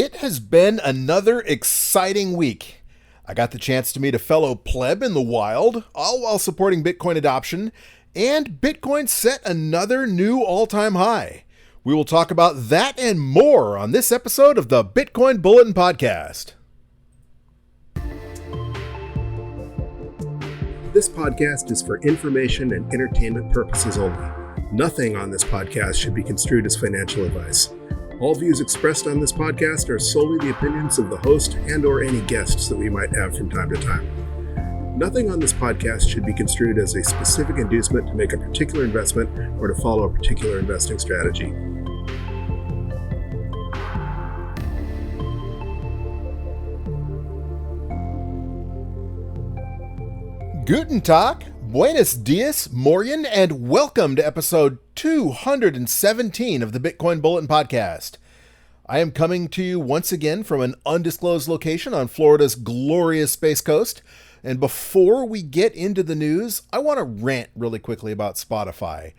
It has been another exciting week. I got the chance to meet a fellow pleb in the wild, all while supporting Bitcoin adoption, and Bitcoin set another new all-time high. We will talk about that and more on this episode of the Bitcoin Bulletin Podcast. This podcast is for information and entertainment purposes only. Nothing on this podcast should be construed as financial advice. All views expressed on this podcast are solely the opinions of the host and or any guests that we might have from time to time. Nothing on this podcast should be construed as a specific inducement to make a particular investment or to follow a particular investing strategy. Guten Tag, buenos dias, morgen, and welcome to episode 217 of the Bitcoin Bulletin Podcast. I am coming to you once again from an undisclosed location on Florida's glorious Space Coast. And before we get into the news, I want to rant really quickly about Spotify.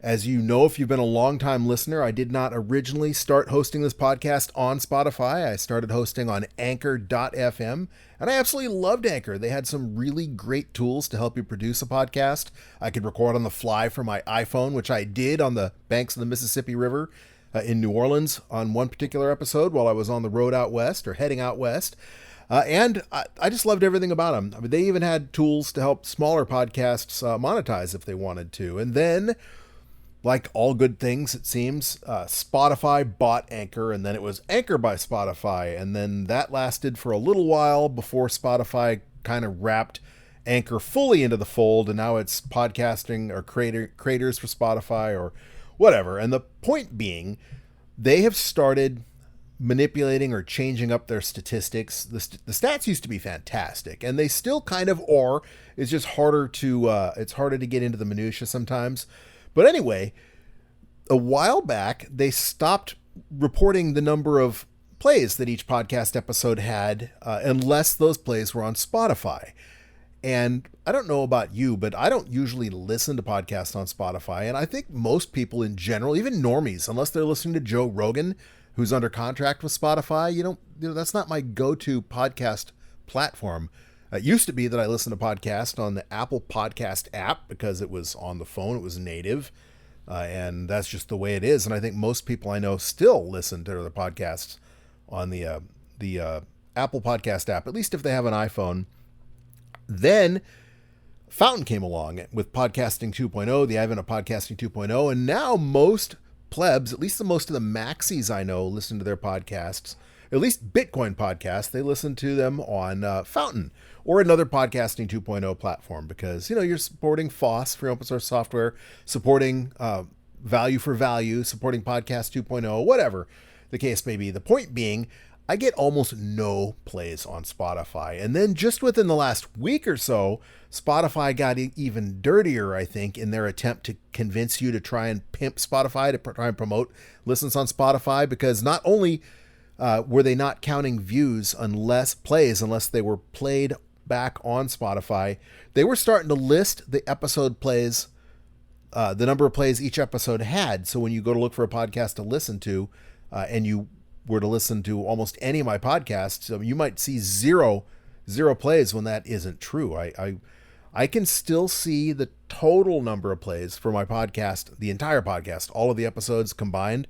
As you know, if you've been a long-time listener, I did not originally start hosting this podcast on Spotify. I started hosting on anchor.fm, and I absolutely loved Anchor. They had some really great tools to help you produce a podcast. I could record on the fly from my iPhone, which I did on the banks of the Mississippi River in New Orleans on one particular episode while I was on the road out west or heading out west. And I just loved everything about them. I mean, they even had tools to help smaller podcasts monetize if they wanted to. And then, like all good things, it seems, Spotify bought Anchor, and then it was Anchor by Spotify. And then that lasted for a little while before Spotify kind of wrapped Anchor fully into the fold. And now it's podcasting or creators for Spotify or whatever. And the point being, they have started manipulating or changing up their statistics. The stats used to be fantastic, and they still kind of are. It's just harder to get into the minutia sometimes. But anyway, a while back, they stopped reporting the number of plays that each podcast episode had, unless those plays were on Spotify. And I don't know about you, but I don't usually listen to podcasts on Spotify. And I think most people in general, even normies, unless they're listening to Joe Rogan, who's under contract with Spotify, that's not my go-to podcast platform. It used to be that I listened to podcasts on the Apple Podcast app because it was on the phone, it was native, and that's just the way it is. And I think most people I know still listen to their podcasts on the Apple Podcast app, at least if they have an iPhone. Then Fountain came along with Podcasting 2.0, the advent of Podcasting 2.0, and now most plebs, at least the most of the maxis I know, listen to their podcasts, at least Bitcoin podcasts, they listen to them on Fountain or another Podcasting 2.0 platform because, you're supporting FOSS, free open source software, supporting value for value, supporting Podcast 2.0, whatever the case may be. The point being, I get almost no plays on Spotify. And then just within the last week or so, Spotify got even dirtier, I think, in their attempt to convince you to try and pimp Spotify, to try and promote listens on Spotify, because not only were they not counting views unless they were played back on Spotify, they were starting to list the episode plays, the number of plays each episode had. So when you go to look for a podcast to listen to, and you were to listen to almost any of my podcasts, you might see zero plays when that isn't true. I can still see the total number of plays for my podcast, the entire podcast, all of the episodes combined.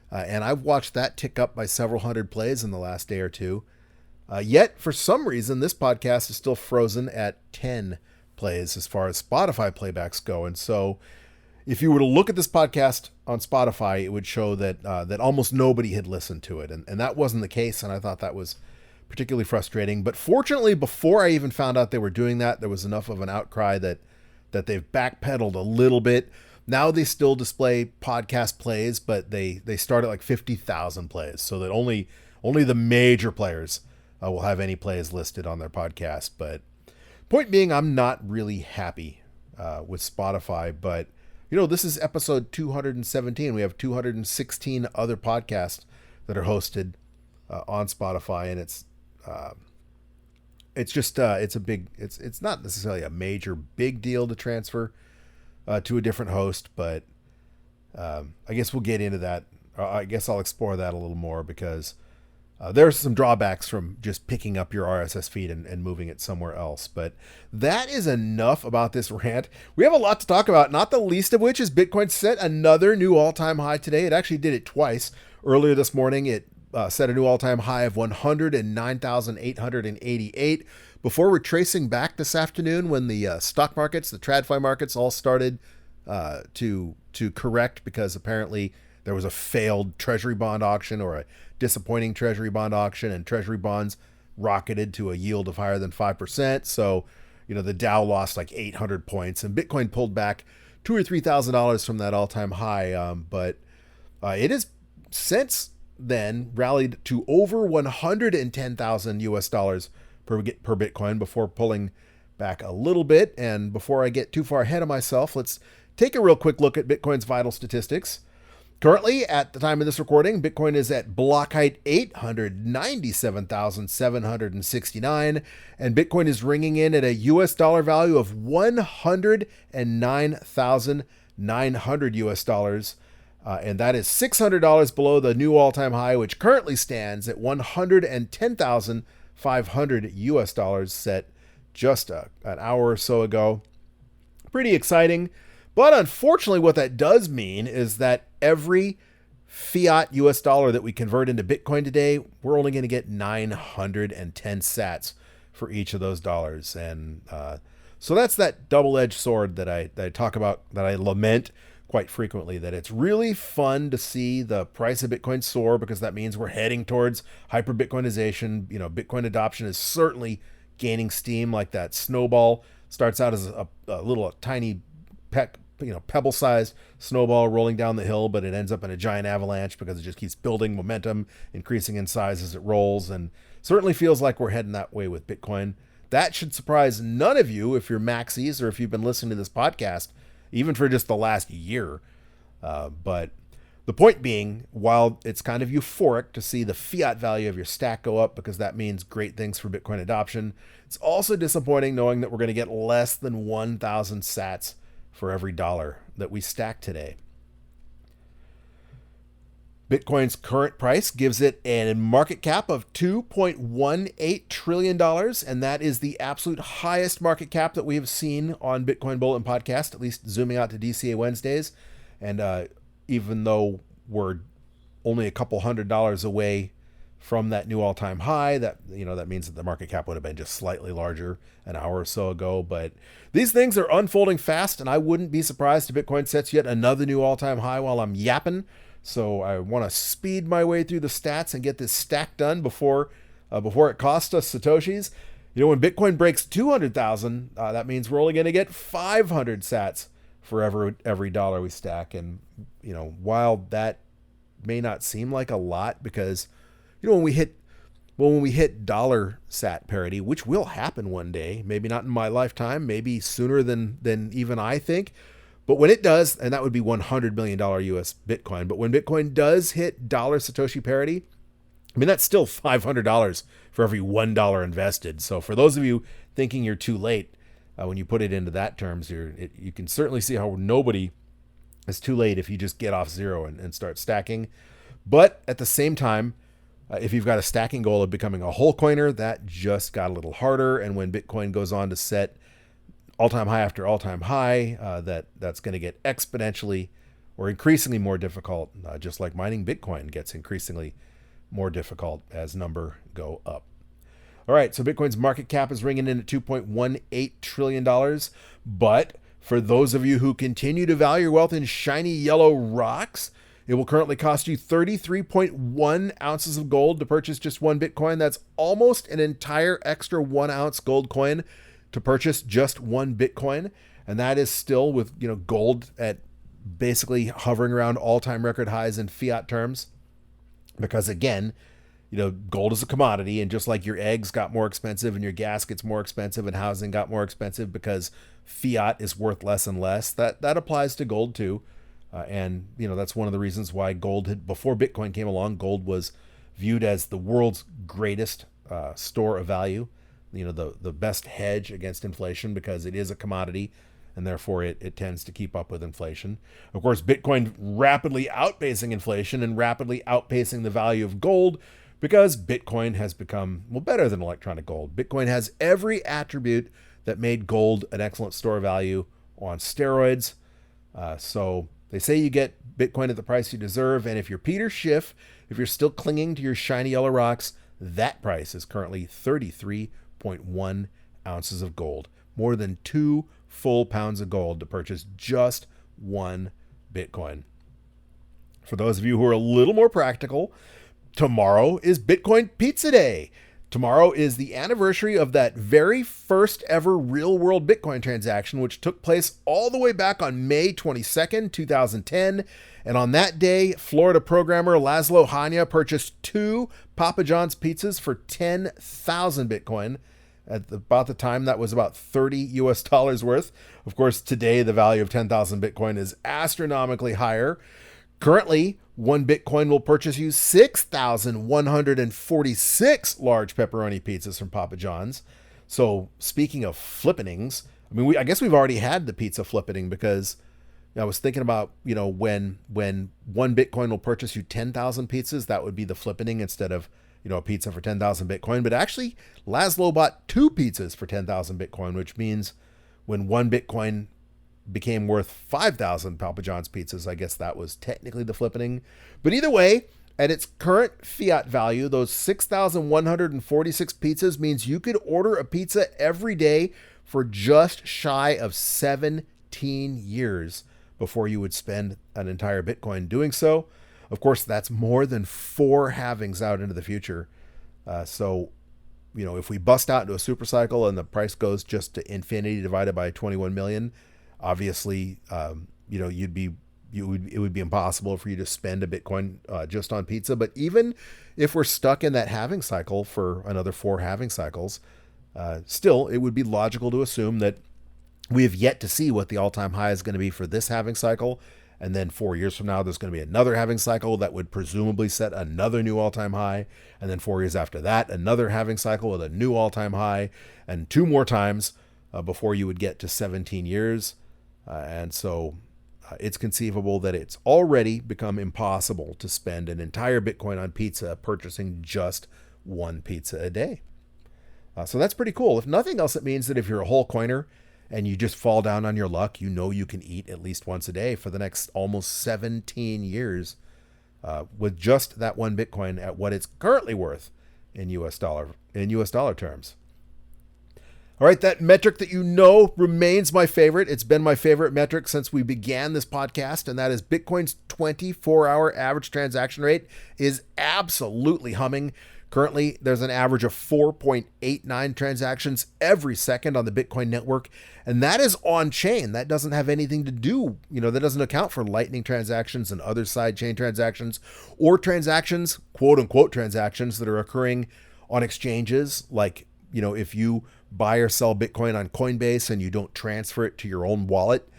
And I've watched that tick up by several hundred plays in the last day or two. Yet, for some reason, this podcast is still frozen at 10 plays as far as Spotify playbacks go. And so if you were to look at this podcast on Spotify, it would show that almost nobody had listened to it. And that wasn't the case, and I thought that was particularly frustrating. But fortunately, before I even found out they were doing that, there was enough of an outcry that they've backpedaled a little bit. Now they still display podcast plays, but they start at like 50,000 plays, so that only the major players will have any plays listed on their podcast. But point being, I'm not really happy with Spotify, but this is episode 217. We have 216 other podcasts that are hosted on Spotify, and it's not necessarily a major big deal to transfer to a different host, but I guess we'll get into that. I guess I'll explore that a little more because There's some drawbacks from just picking up your RSS feed and moving it somewhere else. But that is enough about this rant. We have a lot to talk about, not the least of which is Bitcoin set another new all-time high today. It actually did it twice. Earlier this morning, it set a new all-time high of 109,888 before retracing back this afternoon when the stock markets, the TradFi markets, all started to correct because apparently there was a failed treasury bond auction or a disappointing treasury bond auction, and treasury bonds rocketed to a yield of higher than 5%. So, the Dow lost like 800 points, and Bitcoin pulled back $2,000 or $3,000 from that all-time high. But it has since then rallied to over 110,000 US dollars per Bitcoin before pulling back a little bit. And before I get too far ahead of myself, let's take a real quick look at Bitcoin's vital statistics. Currently, at the time of this recording, Bitcoin is at block height 897,769, and Bitcoin is ringing in at a US dollar value of 109,900 US dollars, and that is $600 below the new all-time high, which currently stands at 110,500 US dollars, set just an hour or so ago. Pretty exciting. But unfortunately, what that does mean is that every fiat US dollar that we convert into Bitcoin today, we're only going to get 910 sats for each of those dollars. And so that's that double-edged sword that I talk about, that I lament quite frequently, that it's really fun to see the price of Bitcoin soar because that means we're heading towards hyper-Bitcoinization. Bitcoin adoption is certainly gaining steam, like that snowball starts out as a little tiny pebble-sized snowball rolling down the hill, but it ends up in a giant avalanche because it just keeps building momentum, increasing in size as it rolls, and certainly feels like we're heading that way with Bitcoin. That should surprise none of you if you're maxis or if you've been listening to this podcast, even for just the last year. But the point being, while it's kind of euphoric to see the fiat value of your stack go up because that means great things for Bitcoin adoption, it's also disappointing knowing that we're going to get less than 1,000 sats for every dollar that we stack today. Bitcoin's current price gives it a market cap of $2.18 trillion, and that is the absolute highest market cap that we have seen on Bitcoin Bulletin Podcast, at least zooming out to DCA Wednesdays. And even though we're only a couple $100 away from that new all-time high, that means that the market cap would have been just slightly larger an hour or so ago. But these things are unfolding fast, and I wouldn't be surprised if Bitcoin sets yet another new all-time high while I'm yapping. So I want to speed my way through the stats and get this stack done before it costs us Satoshis. When Bitcoin breaks 200,000, that means we're only going to get 500 sats for every dollar we stack. And while that may not seem like a lot, because when we hit dollar sat parity, which will happen one day, maybe not in my lifetime, maybe sooner than even I think, but when it does, and that would be $100 million US Bitcoin, but when Bitcoin does hit dollar Satoshi parity, that's still $500 for every $1 invested. So for those of you thinking you're too late, when you put it into that terms, you can certainly see how nobody is too late if you just get off zero and start stacking. But at the same time, if you've got a stacking goal of becoming a whole coiner, that just got a little harder. And when Bitcoin goes on to set all-time high after all-time high, that's going to get exponentially or increasingly more difficult, just like mining Bitcoin gets increasingly more difficult as number go up. All right, so Bitcoin's market cap is ringing in at $2.18 trillion. But for those of you who continue to value your wealth in shiny yellow rocks, it will currently cost you 33.1 ounces of gold to purchase just one Bitcoin. That's almost an entire extra 1 ounce gold coin to purchase just one Bitcoin. And that is still with, gold at basically hovering around all-time record highs in fiat terms. Because again, gold is a commodity, and just like your eggs got more expensive and your gas gets more expensive and housing got more expensive because fiat is worth less and less, that applies to gold too. And that's one of the reasons why gold before Bitcoin came along, gold was viewed as the world's greatest store of value, the best hedge against inflation, because it is a commodity and therefore it tends to keep up with inflation. Of course, Bitcoin rapidly outpacing inflation and rapidly outpacing the value of gold because Bitcoin has become, well, better than electronic gold. Bitcoin has every attribute that made gold an excellent store of value on steroids. So they say you get Bitcoin at the price you deserve. And if you're Peter Schiff, if you're still clinging to your shiny yellow rocks, that price is currently 33.1 ounces of gold. More than 2 full pounds of gold to purchase just one Bitcoin. For those of you who are a little more practical, tomorrow is Bitcoin Pizza Day. Tomorrow is the anniversary of that very first ever real-world Bitcoin transaction, which took place all the way back on May 22nd, 2010. And on that day, Florida programmer Laszlo Hanya purchased 2 Papa John's pizzas for 10,000 Bitcoin. At about the time, that was about $30 US worth. Of course, today, the value of 10,000 Bitcoin is astronomically higher. Currently, 1 Bitcoin will purchase you 6,146 large pepperoni pizzas from Papa John's. So speaking of flippenings, I mean, I guess we've already had the pizza flippening, because I was thinking about, when 1 Bitcoin will purchase you 10,000 pizzas, that would be the flippening instead of, a pizza for 10,000 Bitcoin. But actually, Laszlo bought 2 pizzas for 10,000 Bitcoin, which means when 1 Bitcoin became worth 5,000 Papa John's pizzas, I guess that was technically the flippening. But either way, at its current fiat value, those 6,146 pizzas means you could order a pizza every day for just shy of 17 years before you would spend an entire Bitcoin doing so. Of course, that's more than 4 halvings out into the future. So if we bust out into a super cycle and the price goes just to infinity divided by 21 million, obviously, it would be impossible for you to spend a Bitcoin just on pizza. But even if we're stuck in that halving cycle for another 4 halving cycles, still, it would be logical to assume that we have yet to see what the all-time high is going to be for this halving cycle. And then 4 years from now, there's going to be another halving cycle that would presumably set another new all-time high. And then 4 years after that, another halving cycle with a new all-time high, and 2 more times before you would get to 17 years. And so it's conceivable that it's already become impossible to spend an entire Bitcoin on pizza purchasing just 1 pizza a day. So that's pretty cool. If nothing else, it means that if you're a whole coiner and you just fall down on your luck, you can eat at least once a day for the next almost 17 years with just that 1 Bitcoin at what it's currently worth in US dollar terms. All right, that metric that remains my favorite. It's been my favorite metric since we began this podcast, and that is Bitcoin's 24-hour average transaction rate is absolutely humming. Currently, there's an average of 4.89 transactions every second on the Bitcoin network, and that is on-chain. That doesn't have anything to do, that doesn't account for Lightning transactions and other side-chain transactions, or transactions, quote-unquote transactions, that are occurring on exchanges. Like, if you buy or sell Bitcoin on Coinbase and you don't transfer it to your own wallet,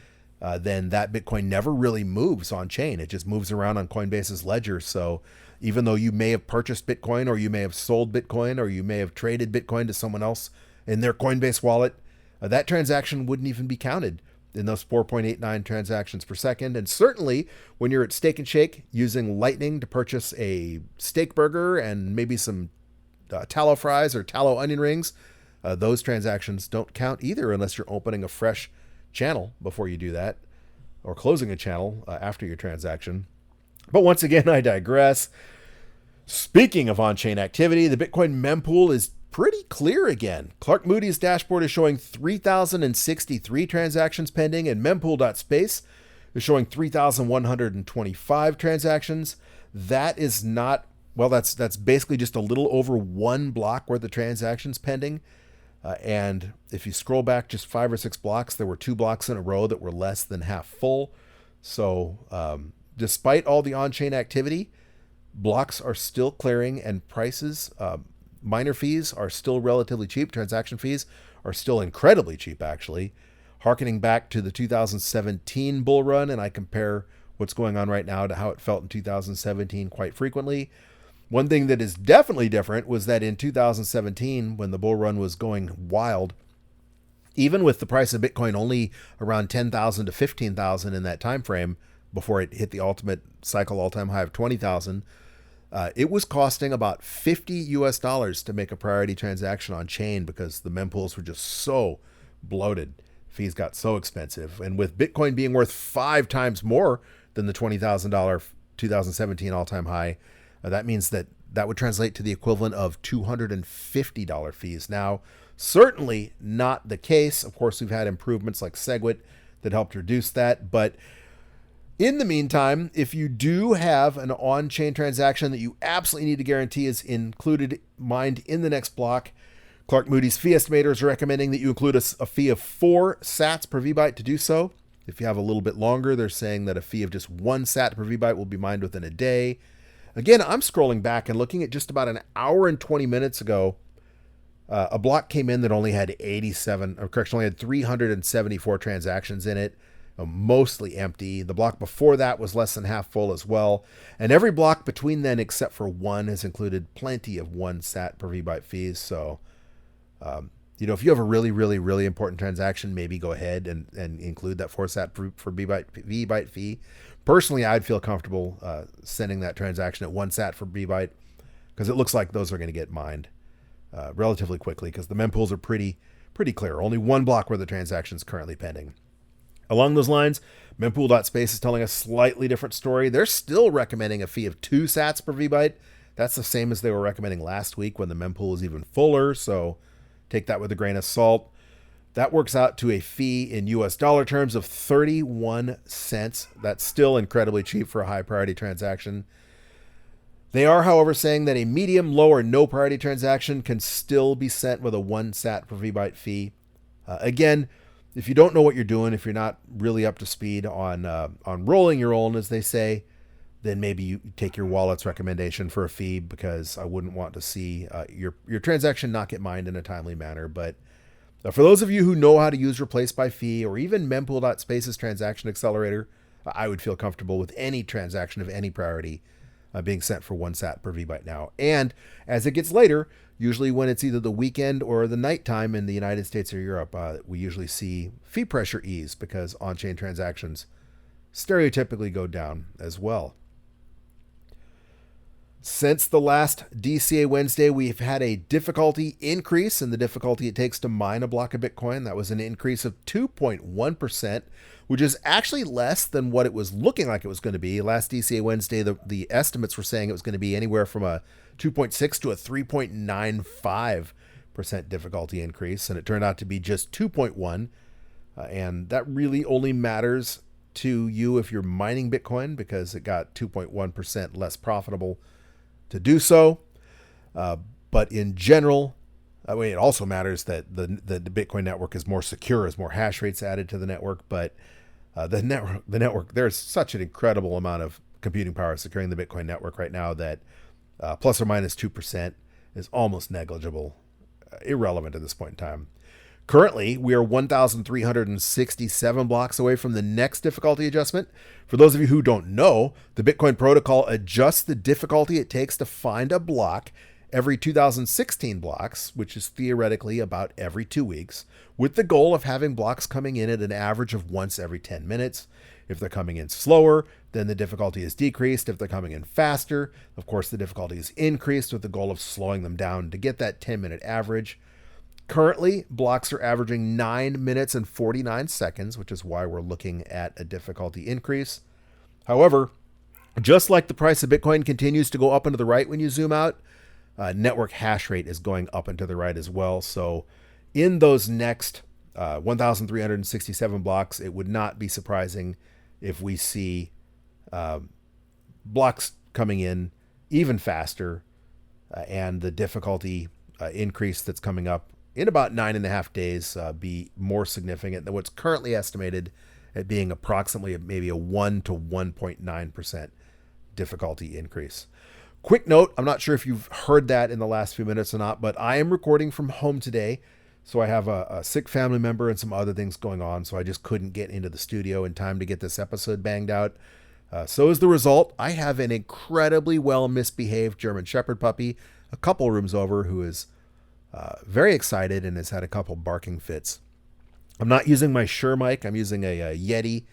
then that Bitcoin never really moves on-chain. It just moves around on Coinbase's ledger. So even though you may have purchased Bitcoin, or you may have sold Bitcoin, or you may have traded Bitcoin to someone else in their Coinbase wallet, that transaction wouldn't even be counted in those 4.89 transactions per second. And certainly when you're at Steak and Shake using Lightning to purchase a steak burger and maybe some tallow fries or tallow onion rings, those transactions don't count either unless you're opening a fresh channel before you do that, or closing a channel after your transaction. But once again, I digress. Speaking of on-chain activity, the Bitcoin mempool is pretty clear again. Clark Moody's dashboard is showing 3,063 transactions pending, and mempool.space is showing 3,125 transactions. That is not, well, that's basically just a little over 1 block worth of transactions pending. And if you scroll back just 5 or 6 blocks, there were 2 blocks in a row that were less than half full. So despite all the on-chain activity, blocks are still clearing, and prices, miner fees are still relatively cheap. Transaction fees are still incredibly cheap, actually. Harkening back to the 2017 bull run, and I compare what's going on right now to how it felt in 2017 quite frequently. One thing that is definitely different was that in 2017, when the bull run was going wild, even with the price of Bitcoin only around 10,000 to 15,000 in that time frame before it hit the ultimate cycle all-time high of 20,000, It was costing about $50 to make a priority transaction on chain because the mempools were just so bloated. Fees got so expensive. And with Bitcoin being worth 5 times more than the $20,000 2017 all-time high, that means that would translate to the equivalent of $250 fees. Now, certainly not the case. Of course, we've had improvements like SegWit that helped reduce that. But in the meantime, if you do have an on-chain transaction that you absolutely need to guarantee is mined in the next block, Clark Moody's fee estimator is recommending that you include a fee of 4 sats per VByte to do so. If you have a little bit longer, they're saying that a fee of just 1 sat per VByte will be mined within a day. Again, I'm scrolling back and looking at just about an hour and 20 minutes ago. A block came in that only had 374 transactions in it, mostly empty. The block before that was less than half full as well. And every block between then, except for one, has included plenty of 1 sat per VByte fees. So, if you have a really, really, really important transaction, maybe go ahead and include that 4 sat for VByte fee. Personally, I'd feel comfortable sending that transaction at 1 sat for VByte because it looks like those are going to get mined relatively quickly because the mempools are pretty clear. Only one block where the transaction is currently pending. Along those lines, mempool.space is telling a slightly different story. They're still recommending a fee of 2 sats per VByte. That's the same as they were recommending last week when the mempool was even fuller, so take that with a grain of salt. That works out to a fee in US dollar terms of 31 cents. That's still incredibly cheap for a high priority transaction. They are, however, saying that a medium, low, or no priority transaction can still be sent with a 1 sat per VByte fee. Again, if you don't know what you're doing, if you're not really up to speed on rolling your own, as they say, then maybe you take your wallet's recommendation for a fee because I wouldn't want to see your transaction not get mined in a timely manner. But for those of you who know how to use replace by fee or even mempool.space's transaction accelerator, I would feel comfortable with any transaction of any priority being sent for 1 sat per VByte now. And as it gets later, usually when it's either the weekend or the nighttime in the United States or Europe, we usually see fee pressure ease because on-chain transactions stereotypically go down as well. Since the last DCA Wednesday, we've had a difficulty increase in the difficulty it takes to mine a block of Bitcoin. That was an increase of 2.1%, which is actually less than what it was looking like it was going to be. Last DCA Wednesday, the estimates were saying it was going to be anywhere from a 2.6 to a 3.95% difficulty increase, and it turned out to be just 2.1. And that really only matters to you if you're mining Bitcoin because it got 2.1% less profitable to do so. But in general, it also matters that the Bitcoin network is more secure as more hash rates added to the network. But the network, there's such an incredible amount of computing power securing the Bitcoin network right now that plus or minus 2% is almost negligible, irrelevant at this point in time. Currently, we are 1,367 blocks away from the next difficulty adjustment. For those of you who don't know, the Bitcoin protocol adjusts the difficulty it takes to find a block every 2016 blocks, which is theoretically about every 2 weeks, with the goal of having blocks coming in at an average of once every 10 minutes. If they're coming in slower, then the difficulty is decreased. If they're coming in faster, of course, the difficulty is increased with the goal of slowing them down to get that 10-minute average. Currently, blocks are averaging 9 minutes and 49 seconds, which is why we're looking at a difficulty increase. However, just like the price of Bitcoin continues to go up and to the right when you zoom out, network hash rate is going up and to the right as well. So in those next 1,367 blocks, it would not be surprising if we see blocks coming in even faster and the difficulty increase that's coming up in about 9.5 days be more significant than what's currently estimated at being approximately maybe a 1 to 1.9% difficulty increase. Quick note, I'm not sure if you've heard that in the last few minutes or not, but I am recording from home today. So I have a sick family member and some other things going on, so I just couldn't get into the studio in time to get this episode banged out. So as the result, I have an incredibly well misbehaved German Shepherd puppy a couple rooms over who is very excited and has had a couple barking fits. I'm not using my Shure mic. I'm using a Yeti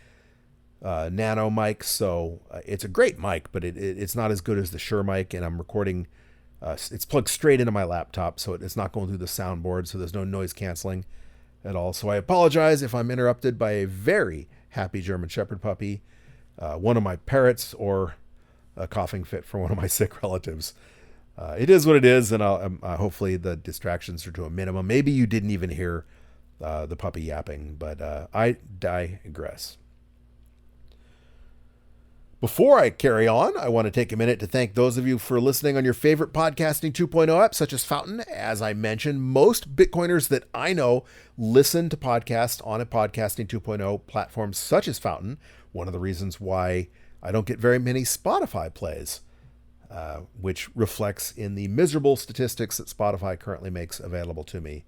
nano mic, so it's a great mic, but it's not as good as the Shure mic, and I'm recording. It's plugged straight into my laptop, so it's not going through the soundboard, so there's no noise canceling at all. So I apologize if I'm interrupted by a very happy German Shepherd puppy, one of my parrots, or a coughing fit for one of my sick relatives. It is what it is, and hopefully the distractions are to a minimum. Maybe you didn't even hear the puppy yapping, but I digress. Before I carry on, I want to take a minute to thank those of you for listening on your favorite Podcasting 2.0 app, such as Fountain. As I mentioned, most Bitcoiners that I know listen to podcasts on a Podcasting 2.0 platform such as Fountain. One of the reasons why I don't get very many Spotify plays, which reflects in the miserable statistics that Spotify currently makes available to me.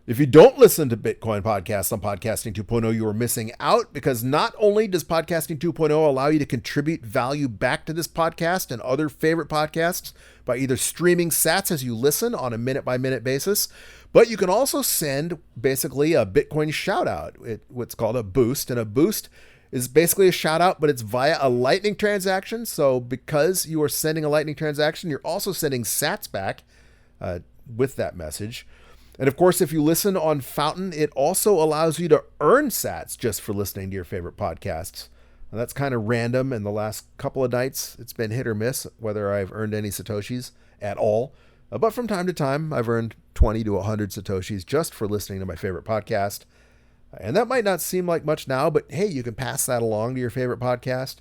If you don't listen to Bitcoin podcasts on Podcasting 2.0, you are missing out, because not only does Podcasting 2.0 allow you to contribute value back to this podcast and other favorite podcasts by either streaming sats as you listen on a minute-by-minute basis, but you can also send basically a Bitcoin shout-out, what's called a boost. And a boost is basically a shout-out, but it's via a Lightning transaction. So because you are sending a Lightning transaction, you're also sending sats back with that message. And of course, if you listen on Fountain, it also allows you to earn sats just for listening to your favorite podcasts. And that's kind of random. In the last couple of nights, it's been hit or miss whether I've earned any Satoshis at all. But from time to time, I've earned 20 to 100 Satoshis just for listening to my favorite podcast. And that might not seem like much now, but hey, you can pass that along to your favorite podcast.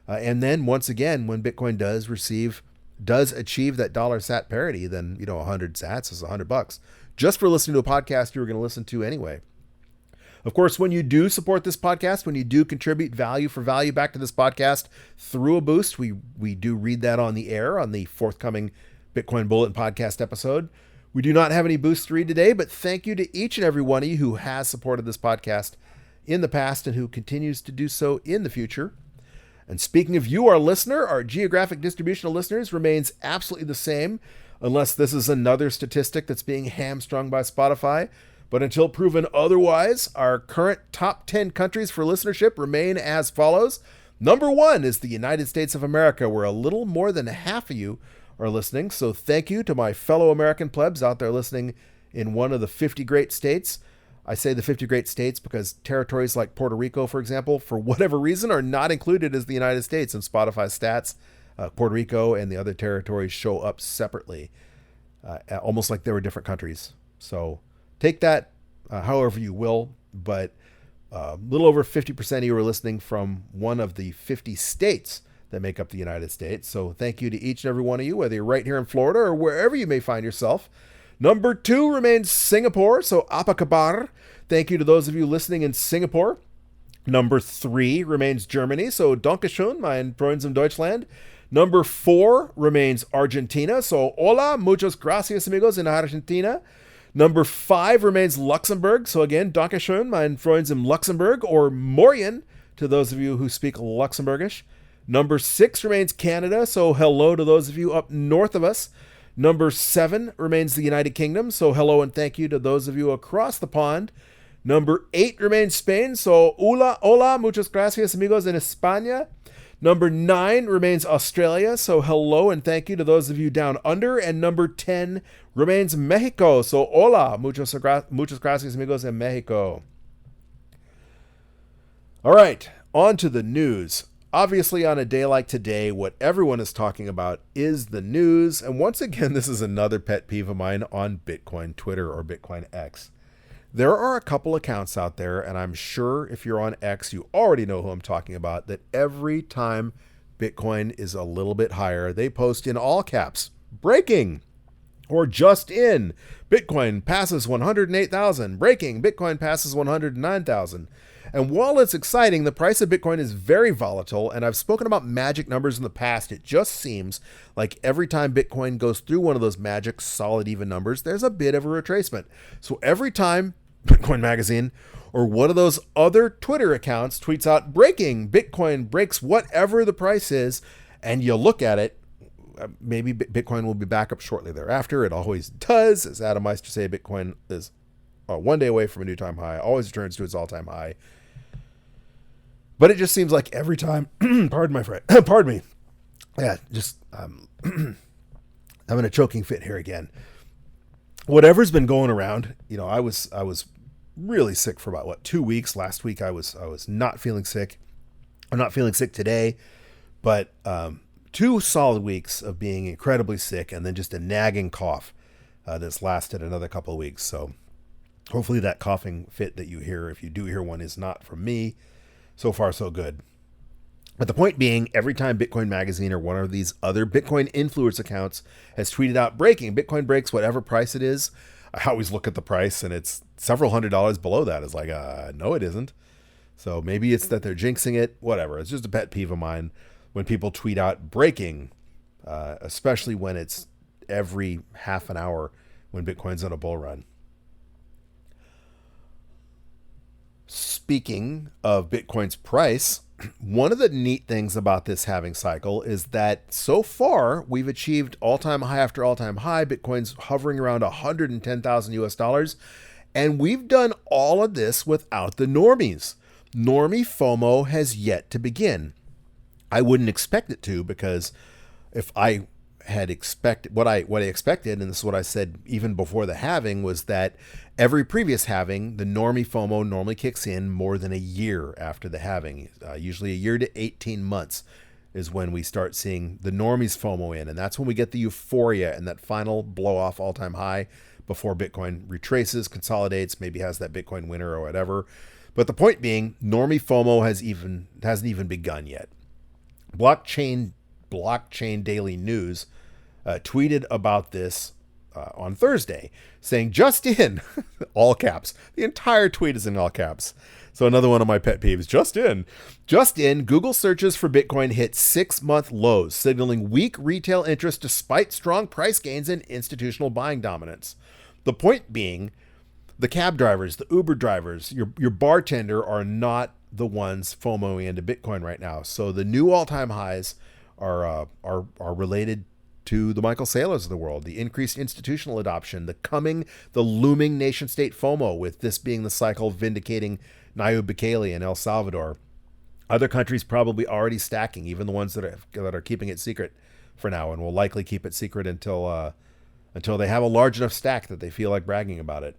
And then once again, when Bitcoin does achieve that dollar sat parity, then 100 sats is $100 just for listening to a podcast you were going to listen to anyway. Of course, when you do support this podcast, when you do contribute value back to this podcast through a boost, we do read that on the air on the forthcoming Bitcoin Bulletin Podcast episode. We do not have any boosts to read today, but thank you to each and every one of you who has supported this podcast in the past and who continues to do so in the future. And speaking of you, our listener, our geographic distribution of listeners remains absolutely the same, unless this is another statistic that's being hamstrung by Spotify. But until proven otherwise, our current top 10 countries for listenership remain as follows. Number 1 is the United States of America, where a little more than half of you are listening. So thank you to my fellow American plebs out there listening in one of the 50 great states. I say the 50 great states because territories like Puerto Rico, for example, for whatever reason, are not included as the United States in Spotify's stats. Puerto Rico and the other territories show up separately, almost like they were different countries. So take that however you will, but a little over 50% of you are listening from one of the 50 states that make up the United States. So thank you to each and every one of you, whether you're right here in Florida or wherever you may find yourself. Number 2 remains Singapore, so apa kabar. Thank you to those of you listening in Singapore. Number 3 remains Germany, so Dankeschön, mein Freund im Deutschland. Number 4 remains Argentina, so hola, muchas gracias amigos in Argentina. Number 5 remains Luxembourg, so again, Dankeschön, mein Freund im Luxembourg, or Morgen to those of you who speak Luxembourgish. Number 6 remains Canada, so hello to those of you up north of us. Number 7 remains the United Kingdom, so hello and thank you to those of you across the pond. Number 8 remains Spain, so hola, muchas gracias amigos in España. Number 9 remains Australia, so hello and thank you to those of you down under. And number 10 remains Mexico, so hola, muchas gracias amigos en Mexico. All right, on to the news. Obviously, on a day like today, what everyone is talking about is the news. And once again, this is another pet peeve of mine on Bitcoin Twitter or Bitcoin X. There are a couple accounts out there, and I'm sure if you're on X, you already know who I'm talking about, that every time Bitcoin is a little bit higher, they post in all caps, breaking, or just in, Bitcoin passes 108,000, breaking, Bitcoin passes 109,000. And while it's exciting, the price of Bitcoin is very volatile, and I've spoken about magic numbers in the past. It just seems like every time Bitcoin goes through one of those magic solid even numbers, there's a bit of a retracement. So every time Bitcoin Magazine or one of those other Twitter accounts tweets out breaking, Bitcoin breaks whatever the price is, and you look at it, maybe Bitcoin will be back up shortly thereafter. It always does. As Adam Meister say, Bitcoin is one day away from a new time high, always returns to its all-time high. But it just seems like every time, pardon my friend, pardon me. Yeah, just having a choking fit here again. Whatever's been going around, I was really sick for about 2 weeks. Last week I was not feeling sick. I'm not feeling sick today, but 2 solid weeks of being incredibly sick, and then just a nagging cough that's lasted another couple of weeks. So hopefully that coughing fit that you hear, if you do hear one, is not from me. So far, so good. But the point being, every time Bitcoin Magazine or one of these other Bitcoin influence accounts has tweeted out breaking, Bitcoin breaks whatever price it is, I always look at the price and it's several $100s below that. It's like, no, it isn't. So maybe it's that they're jinxing it, whatever. It's just a pet peeve of mine when people tweet out breaking, especially when it's every half an hour when Bitcoin's on a bull run. Speaking of Bitcoin's price, one of the neat things about this halving cycle is that so far we've achieved all-time high after all-time high. Bitcoin's hovering around 110,000 US dollars, and we've done all of this without the normies. Normie FOMO has yet to begin. I wouldn't expect it to, because if I had expected what I expected, and this is what I said even before the halving, was that every previous halving, the normie FOMO normally kicks in more than a year after the halving. Usually a year to 18 months is when we start seeing the normies FOMO in, and that's when we get the euphoria and that final blow off all-time high before Bitcoin retraces, consolidates, maybe has that Bitcoin winner or whatever. But the point being, normie FOMO hasn't even begun yet. Blockchain Daily News tweeted about this on Thursday, saying, just in, all caps. The entire tweet is in all caps. So another one of my pet peeves, just in, Google searches for Bitcoin hit 6-month lows, signaling weak retail interest despite strong price gains and institutional buying dominance. The point being, the cab drivers, the Uber drivers, your bartender are not the ones FOMOing into Bitcoin right now. So the new all-time highs are related to the Michael Saylors of the world, the increased institutional adoption, the looming nation state FOMO, with this being the cycle vindicating Nayib Bukele in El Salvador. Other countries probably already stacking, even the ones that are keeping it secret for now, and will likely keep it secret until they have a large enough stack that they feel like bragging about it.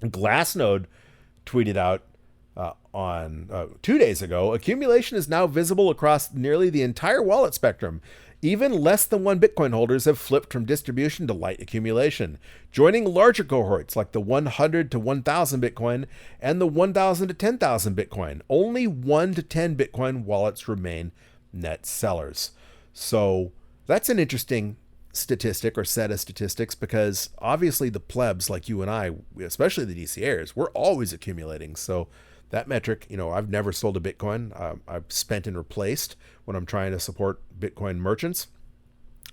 Glassnode tweeted out on 2 days ago, accumulation is now visible across nearly the entire wallet spectrum. Even less than 1 Bitcoin holders have flipped from distribution to light accumulation, joining larger cohorts like the 100 to 1,000 Bitcoin and the 1,000 to 10,000 Bitcoin. Only 1 to 10 Bitcoin wallets remain net sellers. So that's an interesting statistic, or set of statistics, because obviously the plebs like you and I, especially the DCAers, we're always accumulating. So that metric, I've never sold a Bitcoin. I've spent and replaced when I'm trying to support Bitcoin merchants.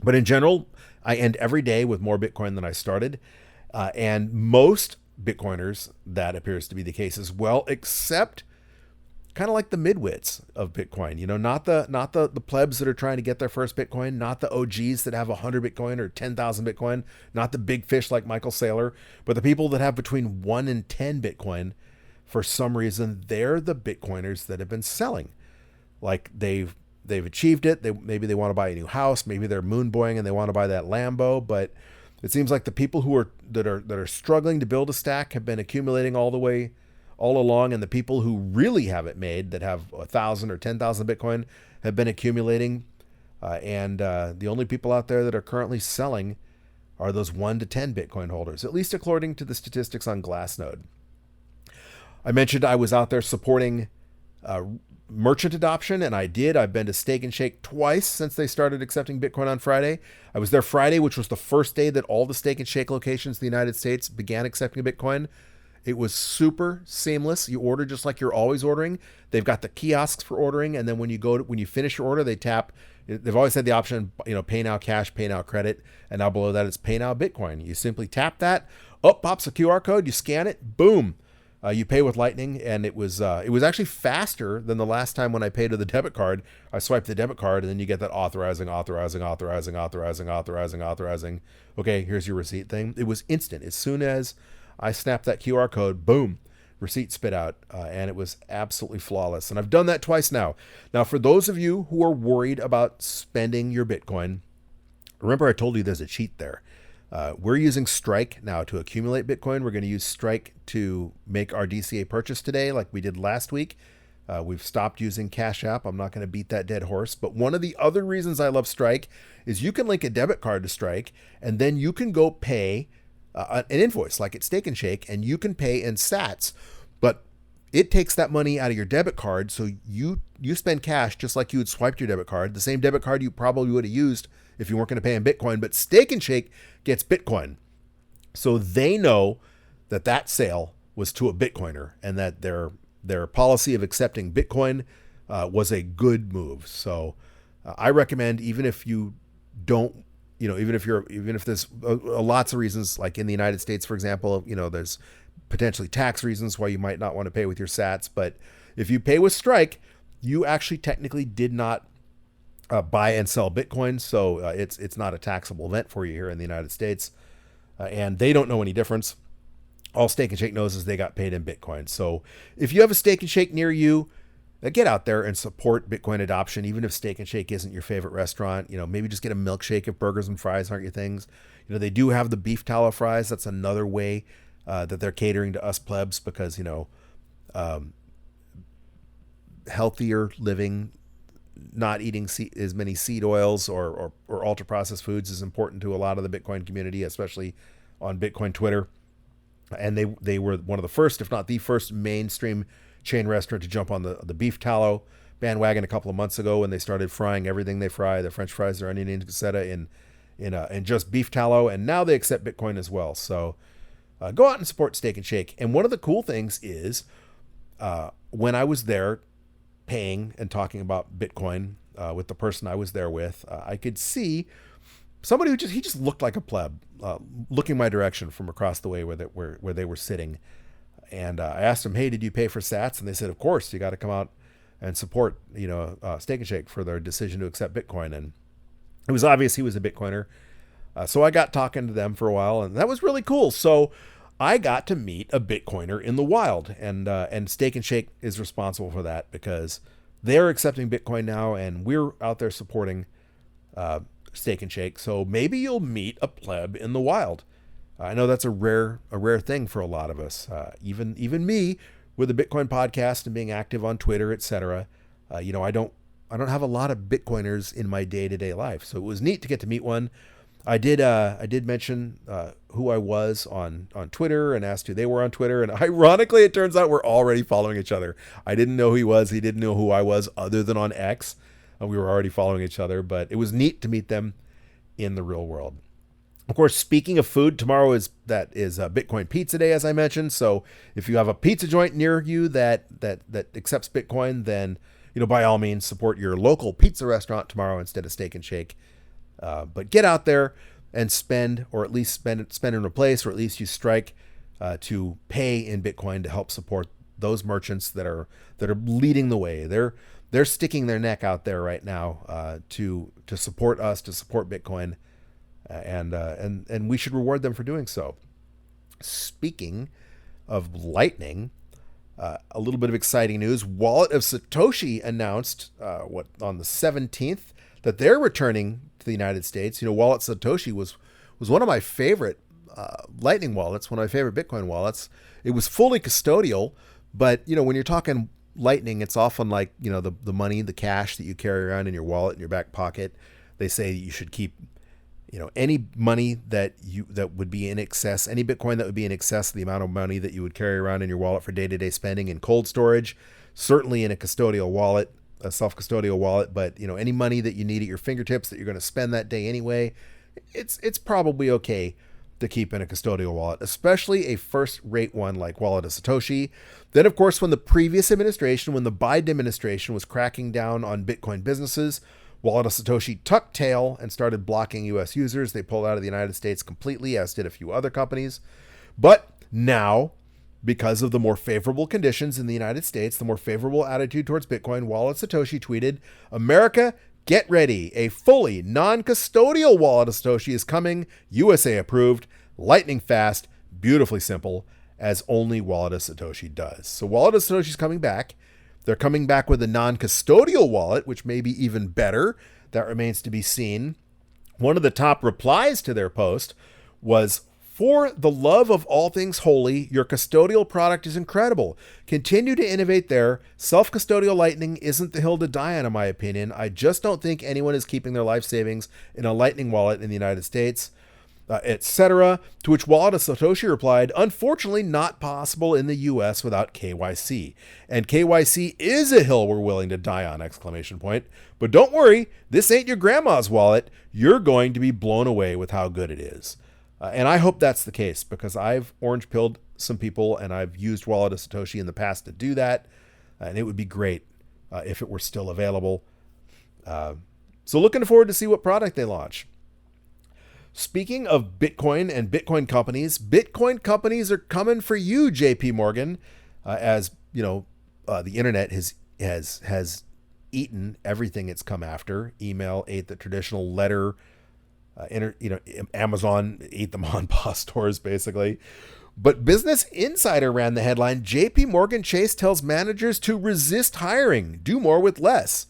But in general, I end every day with more Bitcoin than I started. And most Bitcoiners, that appears to be the case as well, except kind of like the midwits of Bitcoin, not the plebs that are trying to get their first Bitcoin, not the OGs that have 100 Bitcoin or 10,000 Bitcoin, not the big fish like Michael Saylor, but the people that have between 1 and 10 Bitcoin. For some reason, they're the Bitcoiners that have been selling. Like they've achieved it. Maybe they want to buy a new house. Maybe they're moonboying and they want to buy that Lambo. But it seems like the people that are struggling to build a stack have been accumulating all along, and the people who really have it made, that have 1,000 or 10,000 Bitcoin, have been accumulating. And the only people out there that are currently selling are those 1 to 10 Bitcoin holders, at least according to the statistics on Glassnode. I mentioned I was out there supporting merchant adoption, and I did. I've been to Steak and Shake twice since they started accepting Bitcoin on Friday. I was there Friday, which was the first day that all the Steak and Shake locations in the United States began accepting Bitcoin. It was super seamless. You order just like you're always ordering. They've got the kiosks for ordering, and then when you finish your order, they tap. They've always had the option, pay now cash, pay now credit, and now below that it's pay now Bitcoin. You simply tap that, up pops a QR code, you scan it, boom. You pay with Lightning, and it was actually faster than the last time when I paid with a debit card. I swiped the debit card, and then you get that authorizing. Okay, here's your receipt thing. It was instant. As soon as I snapped that QR code, boom, receipt spit out, and it was absolutely flawless. And I've done that twice now. Now, for those of you who are worried about spending your Bitcoin, remember I told you there's a cheat there. We're using Strike now to accumulate Bitcoin. We're going to use Strike to make our DCA purchase today like we did last week. We've stopped using Cash App. I'm not going to beat that dead horse. But one of the other reasons I love Strike is you can link a debit card to Strike, and then you can go pay an invoice like at Steak and Shake, and you can pay in sats. But it takes that money out of your debit card, so you spend cash just like you would swipe your debit card, the same debit card you probably would have used if you weren't going to pay in Bitcoin. But Steak and Shake gets Bitcoin. So they know that that sale was to a Bitcoiner, and that their policy of accepting Bitcoin was a good move. So I recommend, even if you don't, even if there's lots of reasons, like in the United States, for example, there's potentially tax reasons why you might not want to pay with your sats. But if you pay with Strike, you actually technically did not buy and sell Bitcoin. So it's not a taxable event for you here in the United States. And they don't know any difference. All Steak and Shake knows is they got paid in Bitcoin. So if you have a Steak and Shake near you, get out there and support Bitcoin adoption. Even if Steak and Shake isn't your favorite restaurant, maybe just get a milkshake if burgers and fries aren't your things. They do have the beef tallow fries. That's another way that they're catering to us plebs, because, healthier living, not eating as many seed oils or ultra processed foods is important to a lot of the Bitcoin community, especially on Bitcoin Twitter. And they were one of the first, if not the first, mainstream chain restaurant to jump on the beef tallow bandwagon a couple of months ago, when they started frying everything they fry, their French fries, their onion incassetta, in just beef tallow. And now they accept Bitcoin as well. So go out and support Steak and Shake. And one of the cool things is when I was there paying and talking about Bitcoin with the person I was there with, I could see somebody who just looked like a pleb, looking my direction from across the way where they were sitting. And I asked them, "Hey, did you pay for sats?" And they said, "Of course, you got to come out and support, Steak and Shake for their decision to accept Bitcoin." And it was obvious he was a Bitcoiner. So I got talking to them for a while, and that was really cool. So I got to meet a Bitcoiner in the wild, and Steak and Shake is responsible for that, because they're accepting Bitcoin now, and we're out there supporting Steak and Shake. So maybe you'll meet a pleb in the wild. I know that's a rare thing for a lot of us. Even me, with the Bitcoin podcast and being active on Twitter, etc. I don't have a lot of Bitcoiners in my day-to-day life. So it was neat to get to meet one. I did mention who I was on Twitter, and asked who they were on Twitter. And ironically, it turns out we're already following each other. I didn't know who he was. He didn't know who I was, other than on X. We were already following each other, but it was neat to meet them in the real world. Of course, speaking of food, tomorrow is Bitcoin Pizza Day, as I mentioned. So if you have a pizza joint near you that accepts Bitcoin, then by all means support your local pizza restaurant tomorrow instead of Steak and Shake. But get out there and spend, or at least spend in a place, or at least use Strike to pay in Bitcoin to help support those merchants that are leading the way. They're sticking their neck out there right now to support us, to support Bitcoin, and we should reward them for doing so. Speaking of Lightning, a little bit of exciting news. Wallet of Satoshi announced on the 17th that they're returning to the United States. Wallet Satoshi was one of my favorite Lightning wallets, one of my favorite Bitcoin wallets. It was fully custodial, but when you're talking Lightning, it's often like the money, the cash that you carry around in your wallet, in your back pocket. They say you should keep any money that would be in excess, any Bitcoin that would be in excess of the amount of money that you would carry around in your wallet for day-to-day spending in cold storage, certainly in a custodial wallet, a self-custodial wallet. But any money that you need at your fingertips that you're going to spend that day anyway, it's probably okay to keep in a custodial wallet, especially a first-rate one like Wallet of Satoshi. Then, of course, when the previous administration, when the Biden administration was cracking down on Bitcoin businesses, Wallet of Satoshi tucked tail and started blocking U.S. users. They pulled out of the United States completely, as did a few other companies. But now, because of the more favorable conditions in the United States, the more favorable attitude towards Bitcoin, Wallet of Satoshi tweeted, "America, get ready. A fully non-custodial Wallet of Satoshi is coming, USA approved, lightning fast, beautifully simple, as only Wallet of Satoshi does. So Wallet of Satoshi is coming back. They're coming back with a non-custodial wallet, which may be even better. That remains to be seen. One of the top replies to their post was, "For the love of all things holy, your custodial product is incredible. Continue to innovate there. Self-custodial Lightning isn't the hill to die on, in my opinion. I just don't think anyone is keeping their life savings in a Lightning wallet in the United States," etc. To which Wallet of Satoshi replied, "Unfortunately, not possible in the US without KYC. And KYC is a hill we're willing to die on!" But don't worry, this ain't your grandma's wallet. You're going to be blown away with how good it is. And I hope that's the case, because I've orange pilled some people and I've used Wallet of Satoshi in the past to do that. And it would be great if it were still available. So looking forward to see what product they launch. Speaking of Bitcoin and Bitcoin companies are coming for you, JP Morgan, as you know, the internet has eaten everything it's come after. Email ate the traditional letter. Amazon ate them on POS stores, basically. But Business Insider ran the headline, "JP Morgan Chase tells managers to resist hiring, do more with less."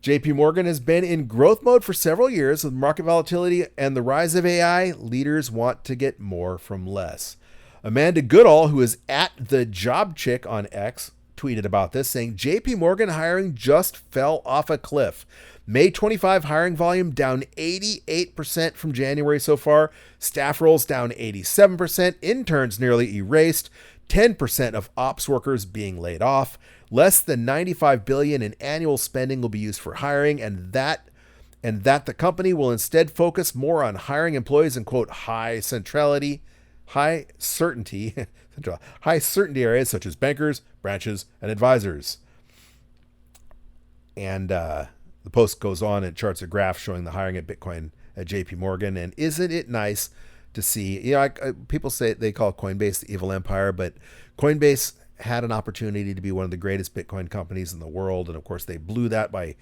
JP Morgan has been in growth mode for several years. With market volatility and the rise of AI, leaders want to get more from less. Amanda Goodall, who is at the Job Chick on X, tweeted about this, saying, "JP Morgan hiring just fell off a cliff. May 25 hiring volume down 88% from January so far. Staff roles down 87%. Interns nearly erased. 10% of ops workers being laid off. Less than $95 billion in annual spending will be used for hiring, and that the company will instead focus more on hiring employees in, quote, high certainty areas such as bankers, branches, and advisors." And the post goes on and charts a graph showing the hiring at Bitcoin at JP Morgan. And isn't it nice to see, people say they call Coinbase the evil empire, but Coinbase had an opportunity to be one of the greatest Bitcoin companies in the world. And of course they blew that by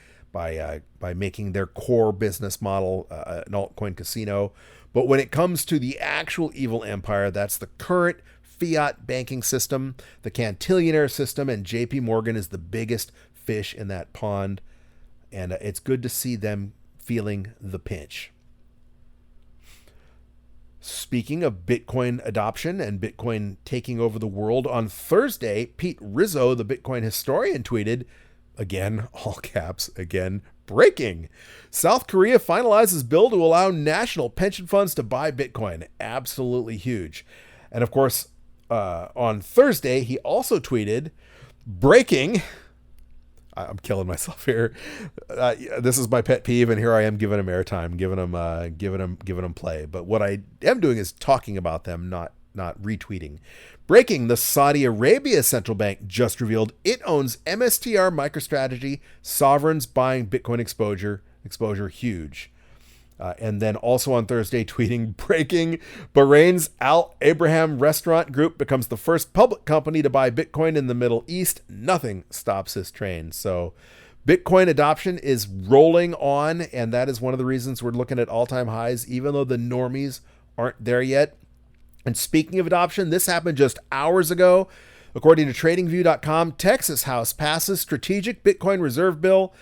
making their core business model an altcoin casino. But when it comes to the actual evil empire, that's the current fiat banking system, the cantillionaire system, and JP Morgan is the biggest fish in that pond. And it's good to see them feeling the pinch. Speaking of Bitcoin adoption and Bitcoin taking over the world, on Thursday, Pete Rizzo, the Bitcoin historian, tweeted, again, all caps, again, breaking. South Korea finalizes bill to allow national pension funds to buy Bitcoin. Absolutely huge. And of course, on Thursday, he also tweeted, breaking. I'm killing myself here. This is my pet peeve, and here I am giving them airtime, giving them play. But what I am doing is talking about them, not retweeting. Breaking: the Saudi Arabia central bank just revealed it owns MSTR MicroStrategy. Sovereigns buying Bitcoin exposure huge. And then also on Thursday, tweeting, breaking: Bahrain's Al Abraham Restaurant Group becomes the first public company to buy Bitcoin in the Middle East. Nothing stops this train. So Bitcoin adoption is rolling on, and that is one of the reasons we're looking at all-time highs, even though the normies aren't there yet. And speaking of adoption, this happened just hours ago. According to TradingView.com, Texas House passes strategic Bitcoin reserve bill.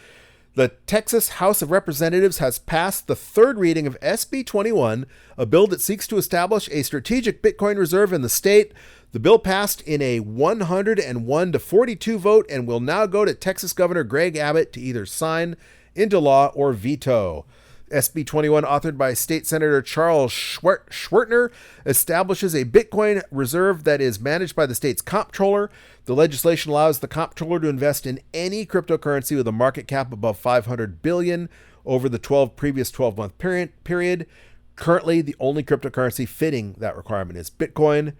The Texas House of Representatives has passed the third reading of SB 21, a bill that seeks to establish a strategic Bitcoin reserve in the state. The bill passed in a 101-42 vote and will now go to Texas Governor Greg Abbott to either sign into law or veto. SB 21, authored by State Senator Charles Schwertner, establishes a Bitcoin reserve that is managed by the state's comptroller. The legislation allows the comptroller to invest in any cryptocurrency with a market cap above $500 billion over the previous 12-month period. Currently, the only cryptocurrency fitting that requirement is Bitcoin.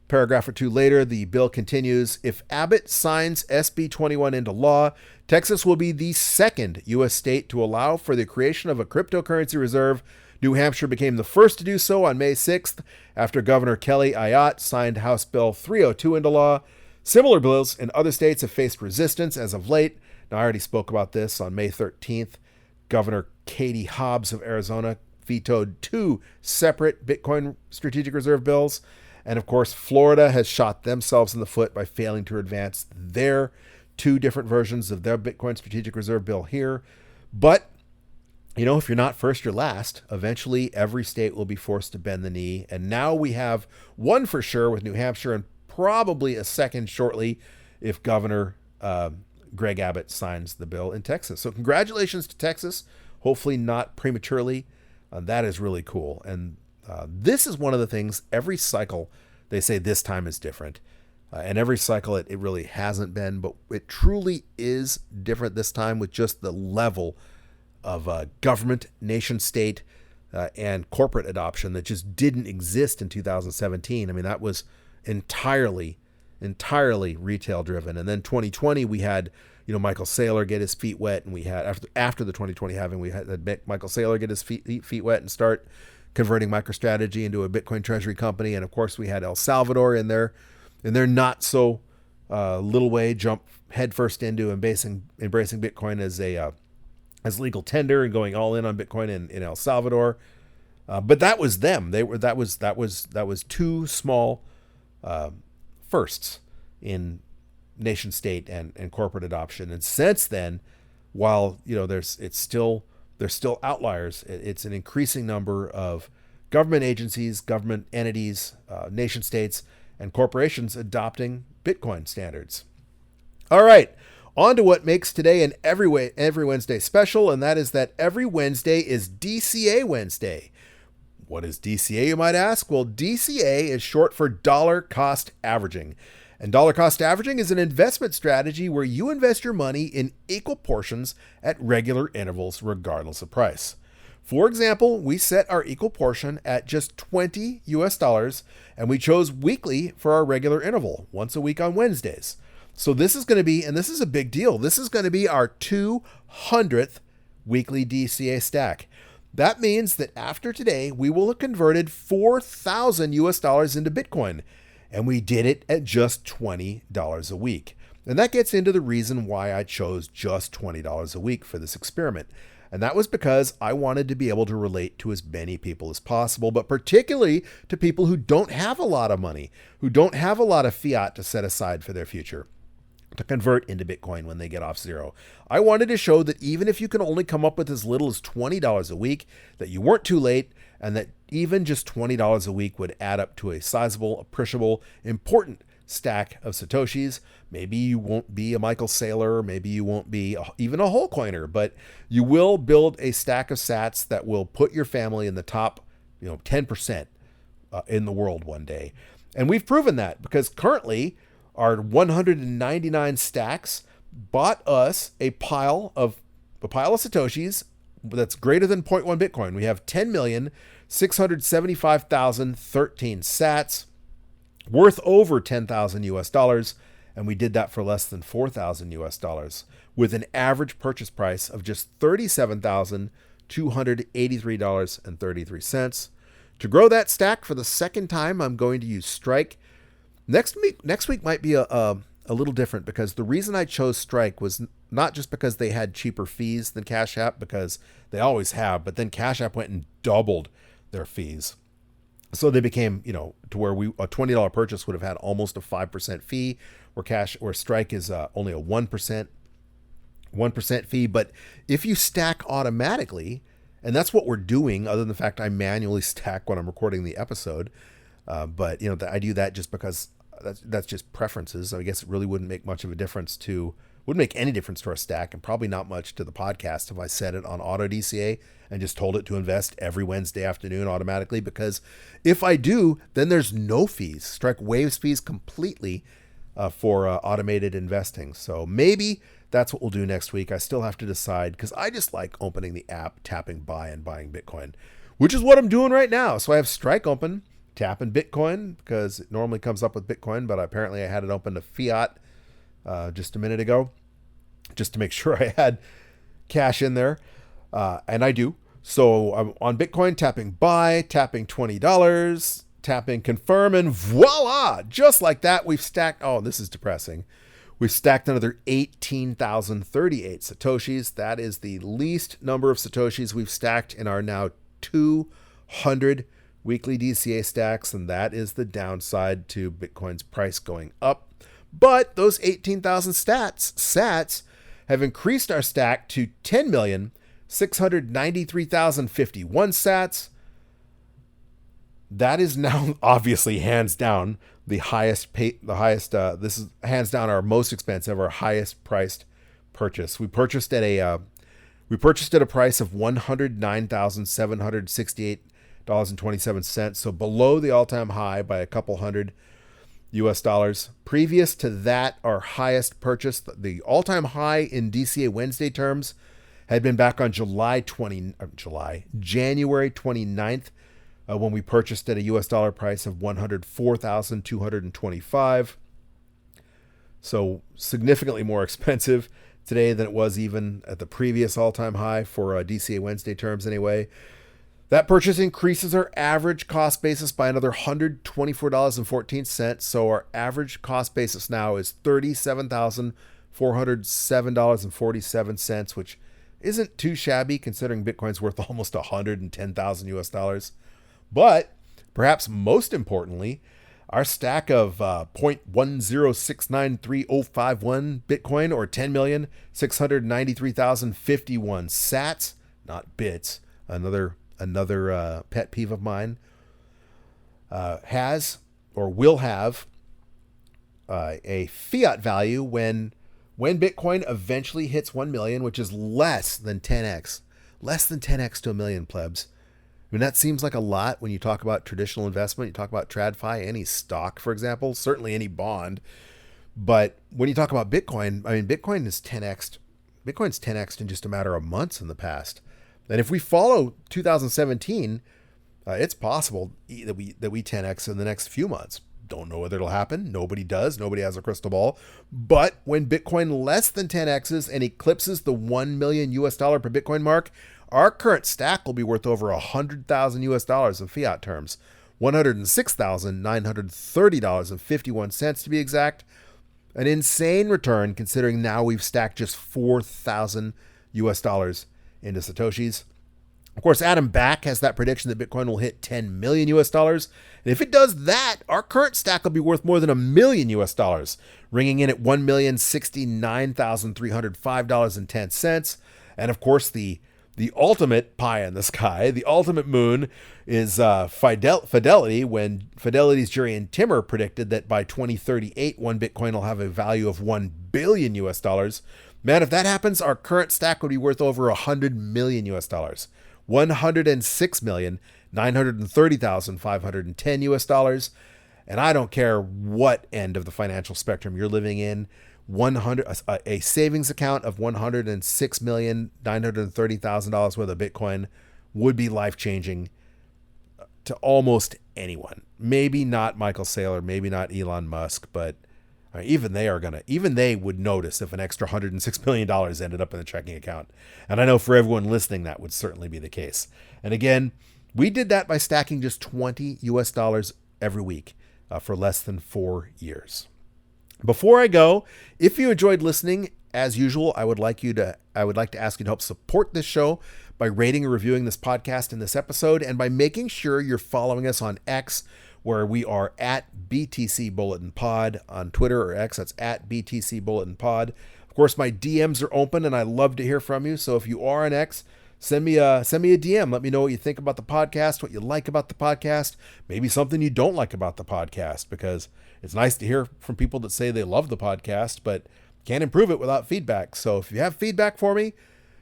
Paragraph or two later, the bill continues, if Abbott signs SB 21 into law, Texas will be the second U.S. state to allow for the creation of a cryptocurrency reserve. New Hampshire became the first to do so on May 6th after Governor Kelly Ayotte signed House Bill 302 into law. Similar bills in other states have faced resistance as of late. Now, I already spoke about this on May 13th. Governor Katie Hobbs of Arizona vetoed 2 separate Bitcoin strategic reserve bills. And of course, Florida has shot themselves in the foot by failing to advance their 2 different versions of their Bitcoin strategic reserve bill here. But, if you're not first, you're last. Eventually, every state will be forced to bend the knee. And now we have one for sure with New Hampshire and probably a second shortly if Governor Greg Abbott signs the bill in Texas. So congratulations to Texas. Hopefully not prematurely. That is really cool. And this is one of the things every cycle they say this time is different. And every cycle it really hasn't been, but it truly is different this time with just the level of government, nation state, and corporate adoption that just didn't exist in 2017. I mean, that was entirely retail driven. And then 2020, we had, Michael Saylor get his feet wet, and we had after the 2020 halving, we had Michael Saylor get his feet wet and start converting MicroStrategy into a Bitcoin treasury company. And of course, we had El Salvador in their not so little way jump headfirst into embracing Bitcoin as legal tender and going all in on Bitcoin in El Salvador. But that was them. That was 2 small firsts in nation state and corporate adoption. And since then, while there's still outliers, it's an increasing number of government agencies, government entities, nation states, and corporations adopting Bitcoin standards. All right, on to what makes today and every Wednesday special, and that is that every Wednesday is DCA Wednesday. What is DCA, you might ask? Well, DCA is short for dollar cost averaging. And dollar cost averaging is an investment strategy where you invest your money in equal portions at regular intervals, regardless of price. For example, we set our equal portion at just $20 US, and we chose weekly for our regular interval, once a week on Wednesdays. So this is going to be, and this is a big deal, this is going to be our 200th weekly DCA stack. That means that after today, we will have converted 4,000 US into Bitcoin, and we did it at just $20 a week. And that gets into the reason why I chose just $20 a week for this experiment. And that was because I wanted to be able to relate to as many people as possible, but particularly to people who don't have a lot of money, who don't have a lot of fiat to set aside for their future, to convert into Bitcoin when they get off zero. I wanted to show that even if you can only come up with as little as $20 a week, that you weren't too late, and that even just $20 a week would add up to a sizable, appreciable, important stack of Satoshis. Maybe you won't be a Michael Saylor, maybe you won't be even a whole coiner, but you will build a stack of sats that will put your family in the top 10% in the world one day. And we've proven that because currently our 199 stacks bought us a pile of Satoshis that's greater than 0.1 Bitcoin. We have 10,675,013 sats worth over $10,000 US, and we did that for less than $4,000 US, with an average purchase price of just $37,283.33. To grow that stack for the second time, I'm going to use Strike. Next week might be a little different because the reason I chose Strike was not just because they had cheaper fees than Cash App, because they always have, but then Cash App went and doubled their fees. So they became, to where a $20 purchase would have had almost a 5% fee, where Strike is only a 1% fee. But if you stack automatically, and that's what we're doing, other than the fact I manually stack when I'm recording the episode, but I do that just because that's just preferences. So I guess it really wouldn't make any difference to our stack, and probably not much to the podcast if I set it on auto DCA and just told it to invest every Wednesday afternoon automatically, because if I do, then there's no fees. Strike waives fees completely for automated investing. So maybe that's what we'll do next week. I still have to decide, because I just like opening the app, tapping buy, and buying Bitcoin, which is what I'm doing right now. So I have Strike open, tapping Bitcoin, because it normally comes up with Bitcoin, but apparently I had it open to fiat just a minute ago, just to make sure I had cash in there. And I do. So I'm on Bitcoin, tapping buy, tapping $20, tapping confirm, and voila! Just like that, we've stacked, oh, this is depressing. We've stacked another 18,038 Satoshis. That is the least number of Satoshis we've stacked in our now 200 weekly DCA stacks, and that is the downside to Bitcoin's price going up. But those 18,000 sats have increased our stack to 10,693,051 sats. That is now obviously hands down this is hands down our most expensive, our highest priced purchase. We purchased at a price of $109,768.27, so below the all-time high by a couple $100. Previous to that, our highest purchase, the all-time high in DCA Wednesday terms, had been back on January 29th, when we purchased at a US dollar price of $104,225. So significantly more expensive today than it was even at the previous all-time high for DCA Wednesday terms anyway. That purchase increases our average cost basis by another $124.14. So our average cost basis now is $37,407.47, which isn't too shabby considering Bitcoin's worth almost $110,000. But perhaps most importantly, our stack of 0.10693,051 Bitcoin, or 10,693,051 sats, not bits, another pet peeve of mine, has or will have a fiat value when Bitcoin eventually hits 1 million, which is less than 10x to a million, plebs. I mean, that seems like a lot when you talk about traditional investment. You talk about TradFi, any stock, for example, certainly any bond. But when you talk about Bitcoin, I mean, Bitcoin's 10x'd in just a matter of months in the past. And if we follow 2017, it's possible that we 10x in the next few months. Don't know whether it'll happen. Nobody does. Nobody has a crystal ball. But when Bitcoin less than 10x's and eclipses the $1 million per Bitcoin mark, our current stack will be worth over $100,000 in fiat terms, $106,930.51 to be exact. An insane return considering now we've stacked just $4,000 into Satoshis. Of course, Adam Back has that prediction that Bitcoin will hit $10 million. And if it does that, our current stack will be worth more than $1 million, ringing in at $1,069,305.10. And of course, the ultimate pie in the sky, the ultimate moon, is Fidelity, when Fidelity's Jurrien Timmer predicted that by 2038, one Bitcoin will have a value of $1 billion. Man, if that happens, our current stack would be worth over $100 million. $106,930,510. And I don't care what end of the financial spectrum you're living in, a savings account of $106,930,000 worth of Bitcoin would be life-changing to almost anyone. Maybe not Michael Saylor, maybe not Elon Musk, but even they would notice if an extra $106 million ended up in the checking account. And I know for everyone listening, that would certainly be the case. And again, we did that by stacking just $20 every week for less than 4 years. Before I go, if you enjoyed listening, as usual, I would like to ask you to help support this show by rating or reviewing this podcast in this episode, and by making sure you're following us on X, where we are at BTC Bulletin Pod, on Twitter or X, that's at BTC Bulletin Pod. Of course, my DMs are open, and I love to hear from you. So if you are on X, send me a DM. Let me know what you think about the podcast, what you like about the podcast, maybe something you don't like about the podcast, because it's nice to hear from people that say they love the podcast, but can't improve it without feedback. So if you have feedback for me,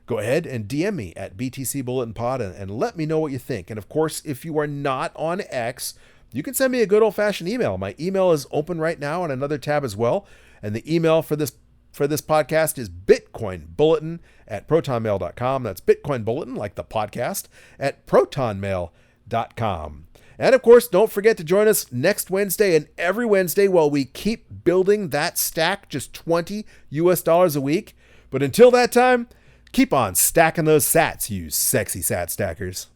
go ahead and DM me at BTC Bulletin Pod and let me know what you think. And of course, if you are not on X, you can send me a good old-fashioned email. My email is open right now on another tab as well. And the email for this podcast is bitcoinbulletin@protonmail.com. That's Bitcoin Bulletin, like the podcast, at protonmail.com. And of course, don't forget to join us next Wednesday and every Wednesday while we keep building that stack, just $20 a week. But until that time, keep on stacking those sats, you sexy sat stackers.